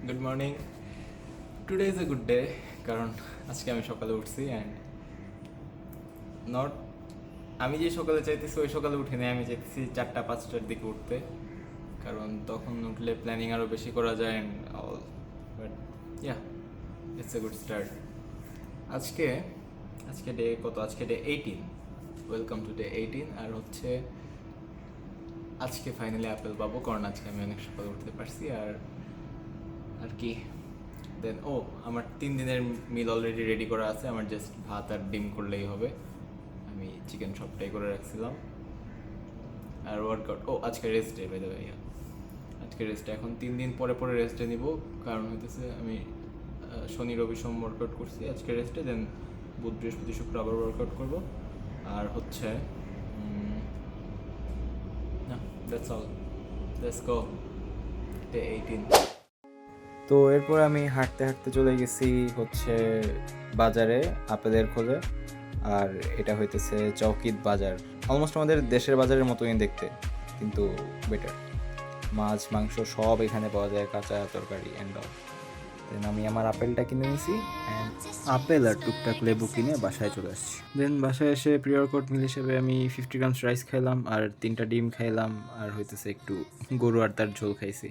Good morning. Today is a good day, কারণ আজকে আমি সকালে উঠছি অ্যান্ড নট আমি যে সকালে চাইতেছি ওই সকালে উঠিনি, আমি চাইতেছি 4টা-5টার দিকে উঠতে, কারণ তখন উঠলে প্ল্যানিং আরও বেশি করা যায় and all. But yeah, it's a good start. আজকে আজকে ডে কত? আজকে ডে 18। Welcome to day 18। আর হচ্ছে আজকে ফাইনালি অ্যাপেল পাবো, কারণ আজকে আমি অনেক সকালে উঠতে পারছি। আর আর কি দেন আমার 3 দিনের মিল অলরেডি রেডি করা আছে, আমার জাস্ট ভাত আর ডিম করলেই হবে। আমি চিকেন সবটাই করে রাখছিলাম। আর ওয়ার্কআউট, আজকে rest day by the way. আজকে রেস্ট ডে, এখন 3 দিন পরে পরে রেস্ট ডে নিব, কারণ হইতেছে আমি শনি রবি সোম ওয়ার্কআউট করছি, আজকে রেস্ট ডে। দেন বুধ বৃহস্পতি শুক্র আবার ওয়ার্কআউট করবো। আর হচ্ছে না, that's all. Let's go day 18। তো এরপর আমি হাঁটতে হাঁটতে চলে গেছি হচ্ছে বাজারে আপেলের খোঁজে। আর এটা হইতেছে চৌকিত বাজার, অলমোস্ট আমাদের দেশের বাজারের মতোই দেখতে, কিন্তু বেটার। মাছ মাংস সব এখানে পাওয়া যায়, কাঁচা তরকারি অ্যান্ড অল। দেন আমি আমার আপেলটা কিনে নিয়েছি অ্যান্ড আপেল আর টুকটাক লেবু কিনে বাসায় চলে আসছি। দেন বাসায় এসে প্রি ওয়ার্কআউট মিল হিসেবে আমি 50 গ্রামস রাইস খাইলাম আর 3টা ডিম খাইলাম, আর হইতেছে একটু গরু আর তার ঝোল খাইছি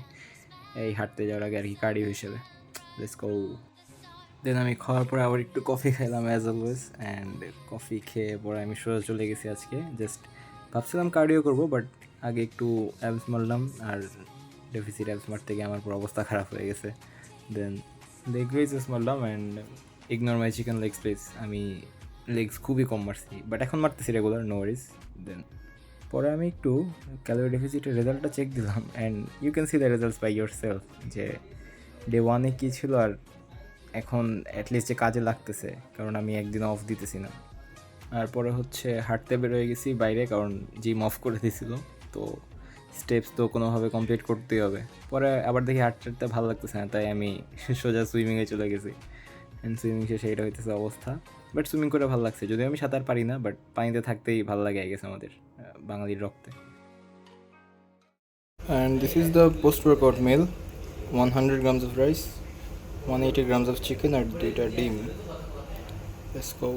এই হাঁটতে যাওয়ার আগে আর কি, কার্ডিও হিসেবে। Let's go. দেন আমি খাওয়ার পরে আবার একটু কফি খাইলাম অ্যাজ অলওয়েজ, অ্যান্ড কফি খেয়ে পরে আমি সোজা চলে গেছি আজকে। জাস্ট ভাবছিলাম কার্ডিও করবো, বাট আগে একটু অ্যাবস মারলাম, আর ডেফিসিট অ্যাবস মারতে গিয়ে আমার পুরো অবস্থা খারাপ হয়ে গেছে। দেন লেগ রেইজেস মারলাম and ignore my chicken legs please. আমি লেগস খুবই কম মারছি, বাট এখন মারতেছি রেগুলার, নো ওয়ারিজ। দেন পরে আমি একটু ক্যালোরি ডেফিসিটের রেজাল্টটা চেক দিলাম, and you can see the results by yourself, যে ডে 1-এ কী ছিল আর এখন অ্যাটলিস্ট যে কাজে লাগতেছে, কারণ আমি একদিন অফ দিতেছি না। আর পরে হচ্ছে হাঁটতে বেরোয় গেছি বাইরে, কারণ জিম অফ করে দিয়েছিল, তো স্টেপস তো কোনোভাবে কমপ্লিট করতেই হবে। পরে আবার দেখি হাঁটতে হাঁটতে ভালো লাগতেছে না, তাই আমি সোজা সুইমিংয়ে চলে গেছি। অ্যান্ড সুইমিং শেষে এটা হইতেছে অবস্থা। বাট সুইমিং করে ভালো লাগছে, যদিও আমি সাঁতার পারি না, বাট পানিতে থাকতেই ভালো লাগে গেছে আমাদের বাঙালির রক্তে। And this is the post workout meal: 100 grams of rice, 180 grams of chicken, আর 2টা ডিম। Let's go.